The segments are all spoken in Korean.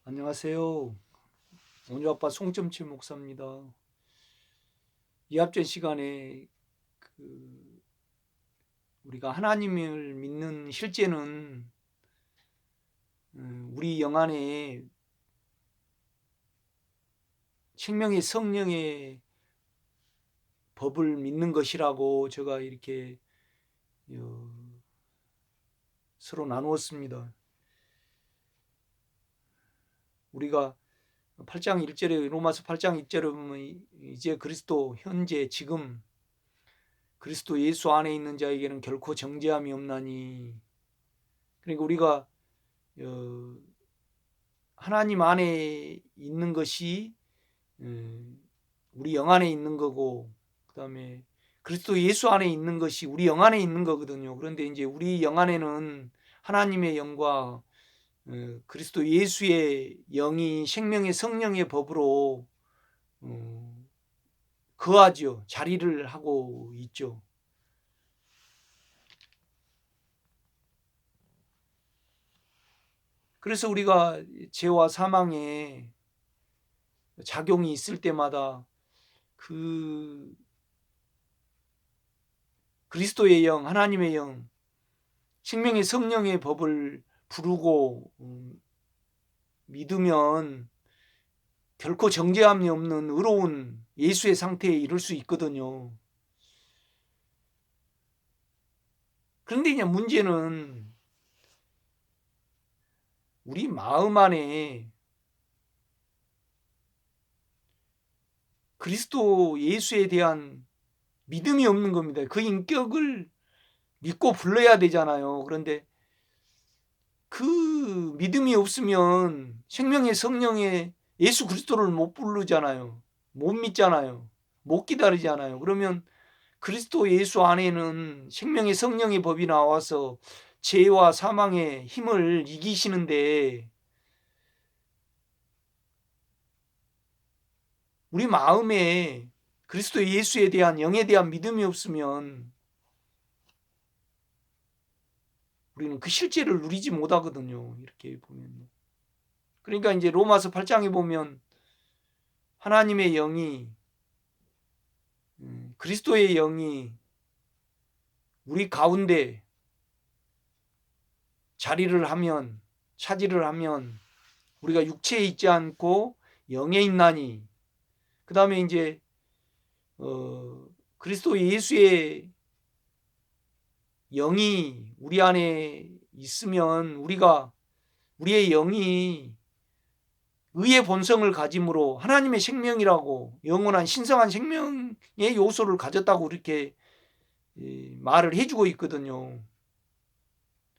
안녕하세요. 원주아빠 송점치 목사입니다. 이 앞전 시간에 우리가 하나님을 믿는 실제는 우리 영안에 생명의 성령의 법을 믿는 것이라고 제가 이렇게 어, 서로 나누었습니다. 우리가 8장 1절에 로마서 8장 1절에 보면 이제 그리스도 현재 지금 그리스도 예수 안에 있는 자에게는 결코 정죄함이 없나니, 그러니까 우리가 하나님 안에 있는 것이 우리 영 안에 있는 거고, 그 다음에 그리스도 예수 안에 있는 것이 우리 영 안에 있는 거거든요. 그런데 이제 우리 영 안에는 하나님의 영과 그리스도 예수의 영이 생명의 성령의 법으로 거하죠. 자리를 하고 있죠. 그래서 우리가 죄와 사망의 작용이 있을 때마다 그 그리스도의 영, 하나님의 영, 생명의 성령의 법을 부르고 믿으면 결코 정죄함이 없는 의로운 예수의 상태에 이를 수 있거든요. 그런데 이제 문제는 우리 마음 안에 그리스도 예수에 대한 믿음이 없는 겁니다. 그 인격을 믿고 불러야 되잖아요. 그런데 그 믿음이 없으면 생명의 성령의 예수 그리스도를 못 부르잖아요. 못 믿잖아요. 못 기다리잖아요. 그러면 그리스도 예수 안에는 생명의 성령의 법이 나와서 죄와 사망의 힘을 이기시는데, 우리 마음에 그리스도 예수에 대한 영에 대한 믿음이 없으면 우리는 그 실제를 누리지 못하거든요. 이렇게 보면. 그러니까 이제 로마서 8장에 보면 하나님의 영이 그리스도의 영이 우리 가운데 자리를 하면, 차지를 하면 우리가 육체에 있지 않고 영에 있나니, 그 다음에 이제 그리스도 예수의 영이 우리 안에 있으면 우리의 영이 의의 본성을 가짐으로 하나님의 생명이라고, 영원한 신성한 생명의 요소를 가졌다고 이렇게 말을 해주고 있거든요.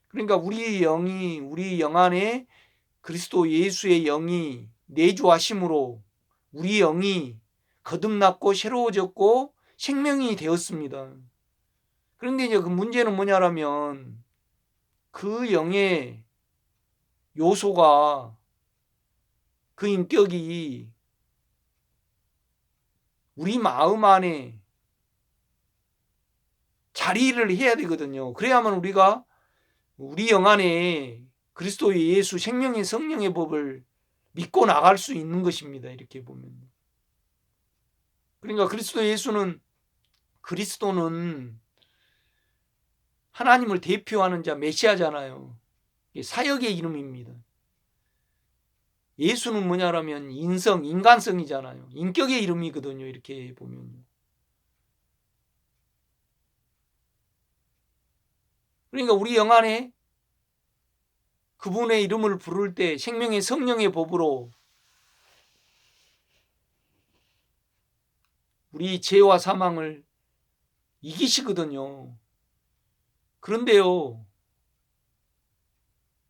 그러니까 우리 영 안에 그리스도 예수의 영이 내주하심으로 우리 영이 거듭났고 새로워졌고 생명이 되었습니다. 그런데 이제 그 문제는 뭐냐라면 그 영의 요소가, 그 인격이 우리 마음 안에 자리를 해야 되거든요. 그래야만 우리가 우리 영 안에 그리스도 예수 생명의 성령의 법을 믿고 나갈 수 있는 것입니다. 이렇게 보면. 그러니까 그리스도는 하나님을 대표하는 자, 메시아잖아요. 사역의 이름입니다. 예수는 뭐냐라면 인간성이잖아요. 인격의 이름이거든요. 이렇게 보면. 그러니까 우리 영 안에 그분의 이름을 부를 때 생명의 성령의 법으로 우리 죄와 사망을 이기시거든요. 그런데요,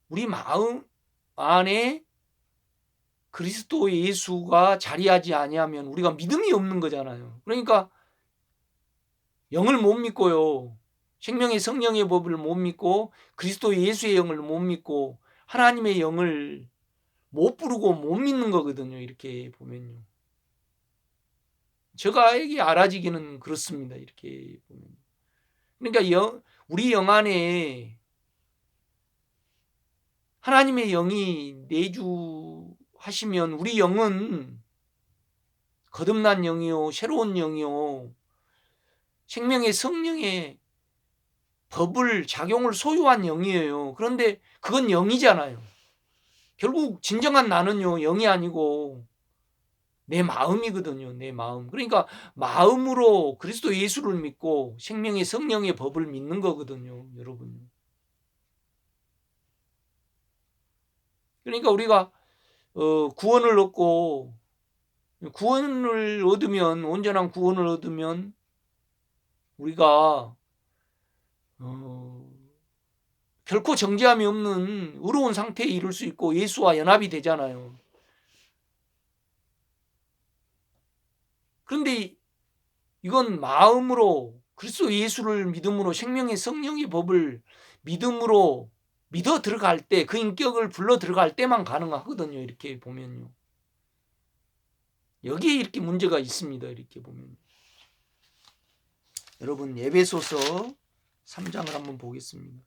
우리 마음 안에 그리스도 예수가 자리하지 아니하면 우리가 믿음이 없는 거잖아요. 그러니까 영을 못 믿고요, 생명의 성령의 법을 못 믿고 그리스도 예수의 영을 못 믿고 하나님의 영을 못 부르고 못 믿는 거거든요. 이렇게 보면요. 제가 이게 알아지기는 그렇습니다. 이렇게 보면. 그러니까 우리 영 안에 하나님의 영이 하시면 우리 영은 거듭난 영이요, 새로운 영이요, 생명의 성령의 법을 작용을 소유한 영이에요. 그런데 그건 영이잖아요. 결국 진정한 나는요, 영이 아니고 내 마음이거든요. 내 마음. 그러니까 마음으로 그리스도 예수를 믿고 생명의 성령의 법을 믿는 거거든요, 여러분. 그러니까 우리가 구원을 얻고, 구원을 얻으면, 온전한 구원을 얻으면 우리가 결코 정죄함이 없는 의로운 상태에 이를 수 있고 예수와 연합이 되잖아요. 그런데 이건 마음으로 그리스도 예수를 믿음으로 생명의 성령의 법을 믿음으로 믿어 들어갈 때, 그 인격을 불러 들어갈 때만 가능하거든요. 이렇게 보면요. 여기에 이렇게 문제가 있습니다. 이렇게 보면. 여러분, 에베소서 3장을 한번 보겠습니다.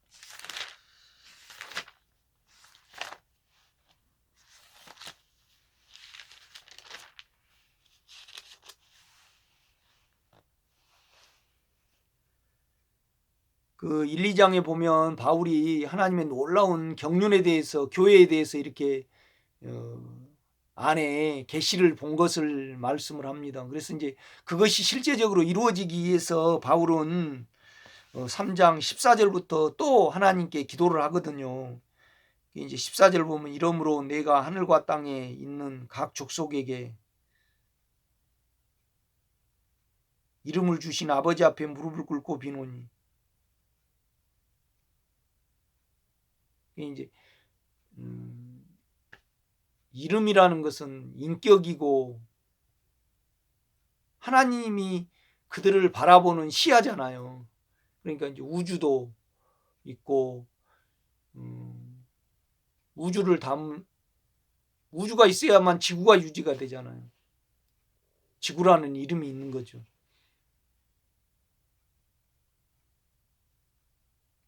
그 1, 2장에 보면 바울이 하나님의 놀라운 경륜에 대해서, 교회에 대해서 이렇게 안에 계시를 본 것을 말씀을 합니다. 그래서 이제 그것이 실제적으로 이루어지기 위해서 바울은 3장 14절부터 또 하나님께 기도를 하거든요. 이제 14절 보면, 이러므로 내가 하늘과 땅에 있는 각 족속에게 이름을 주신 아버지 앞에 무릎을 꿇고 비노니. 이제 이름이라는 것은 인격이고 하나님이 그들을 바라보는 시야잖아요. 그러니까 이제 우주도 있고 우주가 있어야만 지구가 유지가 되잖아요. 지구라는 이름이 있는 거죠.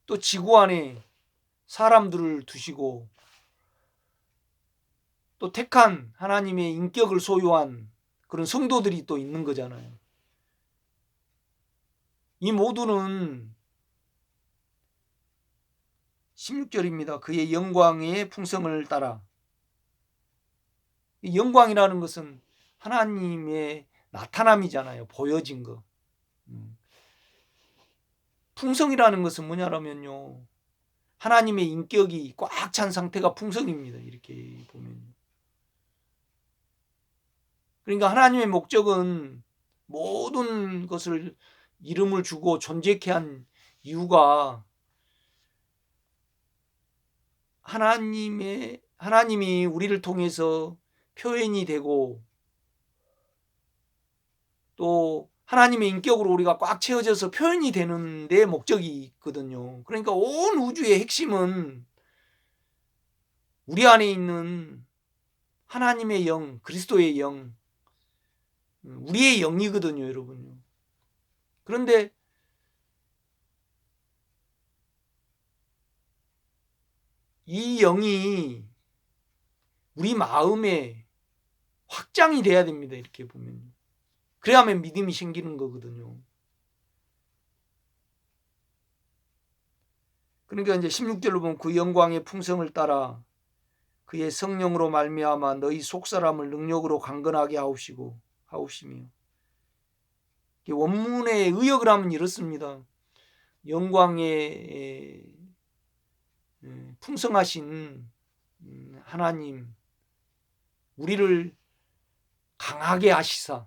또 지구 안에 사람들을 두시고 또 택한 하나님의 인격을 소유한 그런 성도들이 또 있는 거잖아요. 이 모두는 16절입니다. 그의 영광의 풍성을 따라. 이 영광이라는 것은 하나님의 나타남이잖아요. 보여진 거. 풍성이라는 것은 뭐냐면요, 하나님의 인격이 꽉 찬 상태가 풍성입니다. 이렇게 보면. 그러니까 하나님의 목적은 모든 것을 이름을 주고 존재케 한 이유가 하나님이 우리를 통해서 표현이 되고 또 하나님의 인격으로 우리가 꽉 채워져서 표현이 되는 데 목적이 있거든요. 그러니까 온 우주의 핵심은 우리 안에 있는 하나님의 영, 그리스도의 영, 우리의 영이거든요, 여러분요. 그런데 이 영이 우리 마음에 확장이 돼야 됩니다. 이렇게 보면. 그래야만 믿음이 생기는 거거든요. 그러니까 이제 16절로 보면 그 영광의 풍성을 따라 그의 성령으로 말미암아 너희 속사람을 능력으로 강건하게 하옵시며. 원문의 의역을 하면 이렇습니다. 영광의 풍성하신 하나님, 우리를 강하게 하시사,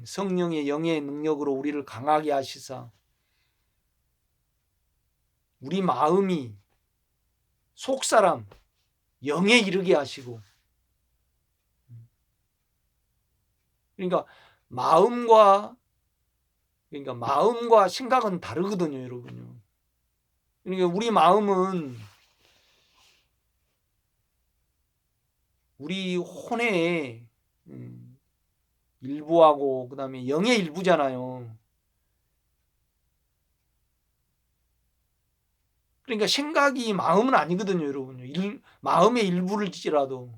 성령의 영의 능력으로 우리를 강하게 하시사, 우리 마음이 속사람 영에 이르게 하시고. 그러니까 마음과 생각은 다르거든요, 여러분요. 그러니까 우리 마음은 우리 혼의 일부하고 그다음에 영의 일부잖아요. 그러니까 생각이 마음은 아니거든요, 여러분요. 마음의 일부를지라도.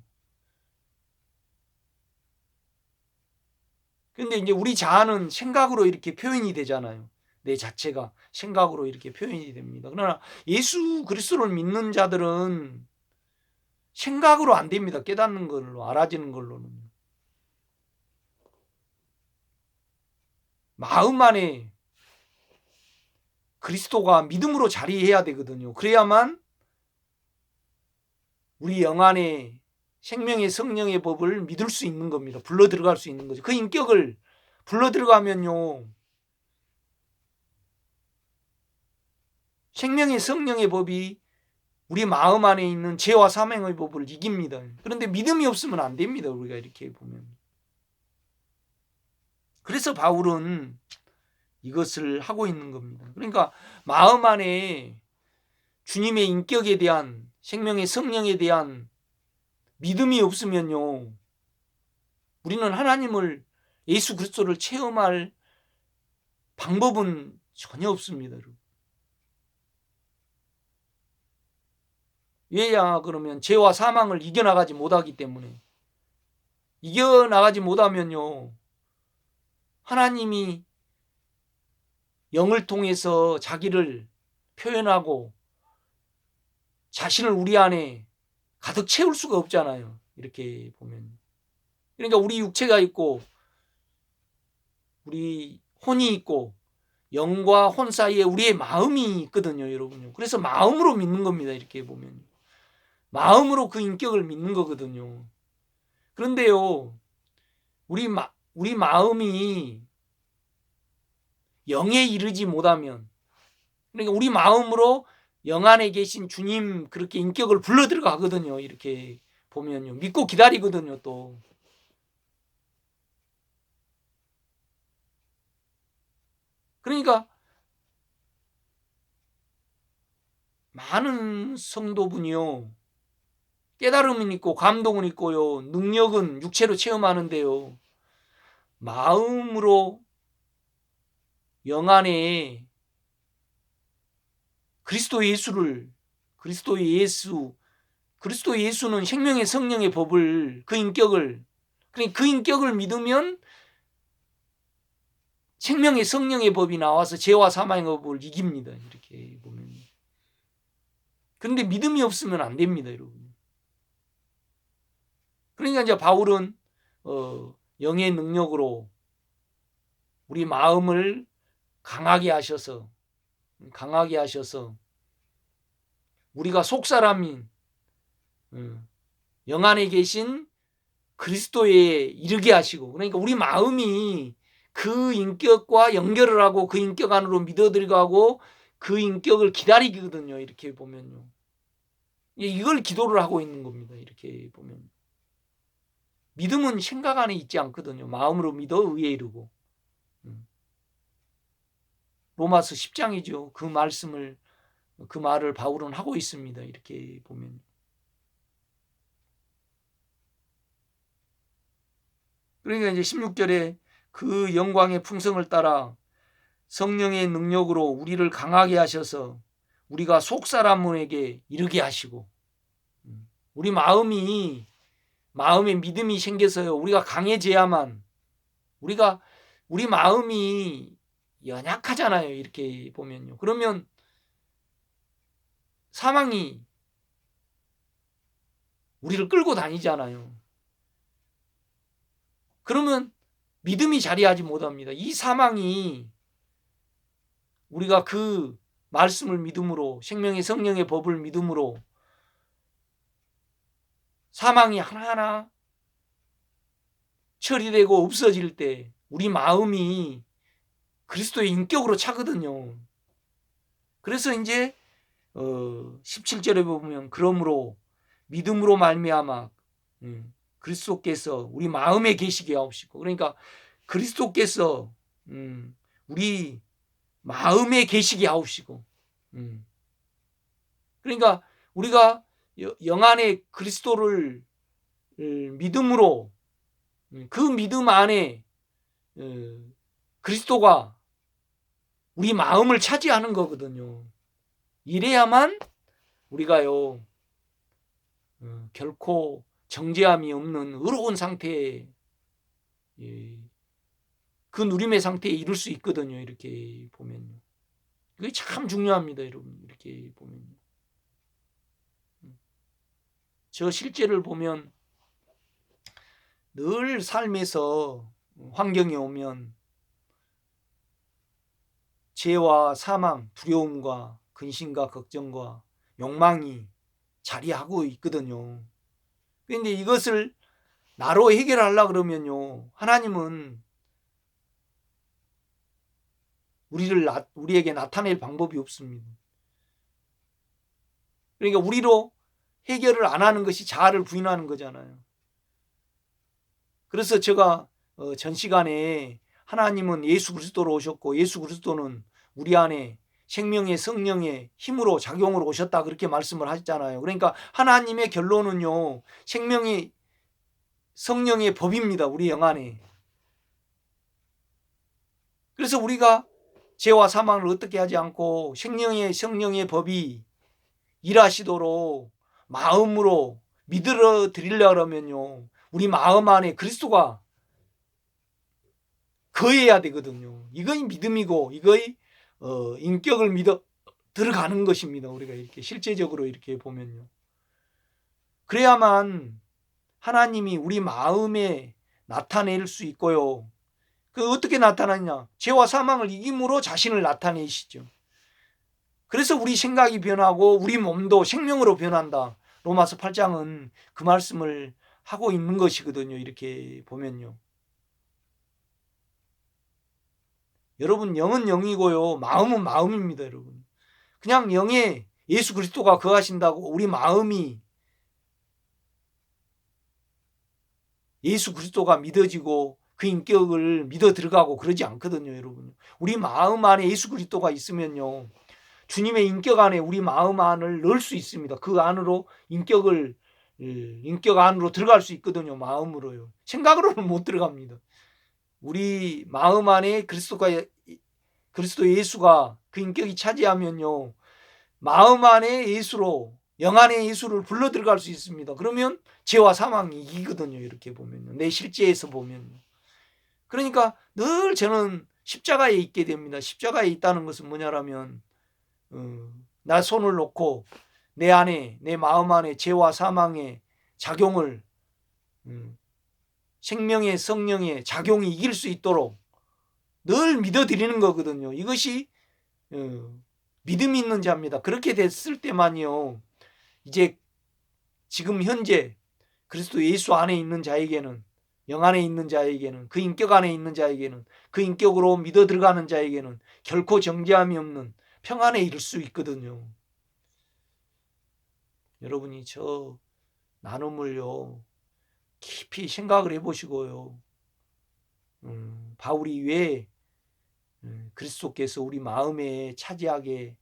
근데 이제 우리 자아는 생각으로 이렇게 표현이 되잖아요. 내 자체가 생각으로 이렇게 표현이 됩니다. 그러나 예수 그리스도를 믿는 자들은 생각으로 안 됩니다. 깨닫는 걸로, 알아지는 걸로는. 마음 안에 그리스도가 믿음으로 자리해야 되거든요. 그래야만 우리 영 안에 생명의 성령의 법을 믿을 수 있는 겁니다. 불러 들어갈 수 있는 거죠. 그 인격을 불러 들어가면요, 생명의 성령의 법이 우리 마음 안에 있는 죄와 사망의 법을 이깁니다. 그런데 믿음이 없으면 안 됩니다. 우리가 이렇게 보면. 그래서 바울은 이것을 하고 있는 겁니다. 그러니까 마음 안에 주님의 인격에 대한, 생명의 성령에 대한 믿음이 없으면요, 우리는 하나님을, 예수 그리스도를 체험할 방법은 전혀 없습니다. 왜냐 그러면 죄와 사망을 이겨나가지 못하기 때문에. 이겨나가지 못하면요, 하나님이 영을 통해서 자기를 표현하고 자신을 우리 안에 가득 채울 수가 없잖아요. 이렇게 보면. 그러니까 우리 육체가 있고 우리 혼이 있고 영과 혼 사이에 우리의 마음이 있거든요, 여러분요. 그래서 마음으로 믿는 겁니다. 이렇게 보면. 마음으로 그 인격을 믿는 거거든요. 그런데요, 우리 마음이 영에 이르지 못하면, 그러니까 우리 마음으로 영 안에 계신 주님 그렇게 인격을 불러 들어가거든요. 이렇게 보면요. 믿고 기다리거든요, 또. 그러니까 많은 성도분이요, 깨달음은 있고 감동은 있고요, 능력은 육체로 체험하는데요, 마음으로 영 안에 그리스도 예수는 생명의 성령의 법을, 그 인격을, 그러니까 그 인격을 믿으면 생명의 성령의 법이 나와서 죄와 사망의 법을 이깁니다. 이렇게 보면. 그런데 믿음이 없으면 안 됩니다, 여러분. 그러니까 이제 바울은 영의 능력으로 우리 마음을 강하게 하셔서 우리가 속사람인 영 안에 계신 그리스도에 이르게 하시고, 그러니까 우리 마음이 그 인격과 연결을 하고 그 인격 안으로 믿어 들어가고 그 인격을 기다리거든요. 이렇게 보면요. 이걸 기도를 하고 있는 겁니다. 이렇게 보면. 믿음은 생각 안에 있지 않거든요. 마음으로 믿어 의에 이르고. 로마서 10장이죠. 그 말을 바울은 하고 있습니다. 이렇게 보면. 그러니까 이제 16절에 그 영광의 풍성을 따라 성령의 능력으로 우리를 강하게 하셔서 우리가 속사람에게 이르게 하시고, 우리 마음에 믿음이 생겨서요, 우리가 강해져야만, 우리 마음이 연약하잖아요. 이렇게 보면요. 그러면 사망이 우리를 끌고 다니잖아요. 그러면 믿음이 자리하지 못합니다. 이 사망이 우리가 그 말씀을 믿음으로, 생명의 성령의 법을 믿음으로 사망이 하나하나 처리되고 없어질 때 우리 마음이 그리스도의 인격으로 차거든요. 그래서 이제 17절에 보면 그러므로 믿음으로 말미암아 그리스도께서 우리 마음에 계시게 하옵시고, 그러니까 그리스도께서 우리 마음에 계시게 하옵시고, 그러니까 우리가 영 안에 그리스도를 믿음으로, 그 믿음 안에 그리스도가 우리 마음을 차지하는 거거든요. 이래야만 우리가요 결코 정죄함이 없는 의로운 상태에 그 누림의 상태에 이룰 수 있거든요. 이렇게 보면요. 이게 참 중요합니다, 여러분. 이렇게 보면요. 저 실제를 보면 늘 삶에서 환경이 오면 죄와 사망, 두려움과 근심과 걱정과 욕망이 자리하고 있거든요. 그런데 이것을 나로 해결하려고 그러면요, 하나님은 우리에게 나타낼 방법이 없습니다. 그러니까 우리로 해결을 안 하는 것이 자아를 부인하는 거잖아요. 그래서 제가 전 시간에 하나님은 예수 그리스도로 오셨고 예수 그리스도는 우리 안에 생명의 성령의 힘으로 작용으로 오셨다 그렇게 말씀을 하셨잖아요. 그러니까 하나님의 결론은요, 생명의 성령의 법입니다. 우리 영 안에. 그래서 우리가 죄와 사망을 어떻게 하지 않고 생명의 성령의 법이 일하시도록 마음으로 믿어 드리려고 하면요, 우리 마음 안에 그리스도가 거해야 되거든요. 이거의 믿음이고 이거의 인격을 믿어 들어가는 것입니다. 우리가 이렇게 실제적으로 이렇게 보면요. 그래야만 하나님이 우리 마음에 나타낼 수 있고요. 그 어떻게 나타나냐? 죄와 사망을 이김으로 자신을 나타내시죠. 그래서 우리 생각이 변하고 우리 몸도 생명으로 변한다. 로마서 8장은 그 말씀을 하고 있는 것이거든요. 이렇게 보면요. 여러분, 영은 영이고요, 마음은 마음입니다. 여러분, 그냥 영에 예수 그리스도가 거하신다고 우리 마음이 예수 그리스도가 믿어지고 그 인격을 믿어 들어가고 그러지 않거든요. 여러분, 우리 마음 안에 예수 그리스도가 있으면요, 주님의 인격 안에 우리 마음 안을 넣을 수 있습니다. 그 안으로 인격 안으로 들어갈 수 있거든요. 마음으로요. 생각으로는 못 들어갑니다. 우리 마음 안에 그리스도 예수가 그 인격이 차지하면요, 마음 안에 예수로, 영 안에 예수를 불러 들어갈 수 있습니다. 그러면 죄와 사망이 이기거든요. 이렇게 보면요, 내 실제에서 보면. 그러니까 늘 저는 십자가에 있게 됩니다. 십자가에 있다는 것은 뭐냐라면 나 손을 놓고 내 안에, 내 마음 안에 죄와 사망의 작용을 생명의 성령의 작용이 이길 수 있도록 늘 믿어드리는 거거든요. 이것이 믿음이 있는 자입니다. 그렇게 됐을 때만요, 이제 지금 현재 그리스도 예수 안에 있는 자에게는, 영 안에 있는 자에게는, 그 인격 안에 있는 자에게는, 그 인격으로 믿어 들어가는 자에게는 결코 정죄함이 없는 평안에 이를 수 있거든요. 여러분이 저 나눔을요, 깊이 생각을 해보시고요, 바울이 왜 그리스도께서 우리 마음에 차지하게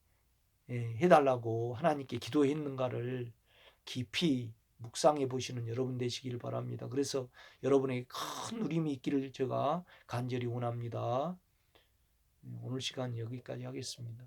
해달라고 하나님께 기도했는가를 깊이 묵상해 보시는 여러분 되시길 바랍니다. 그래서 여러분에게 큰 누림이 있기를 제가 간절히 원합니다. 오늘 시간 여기까지 하겠습니다.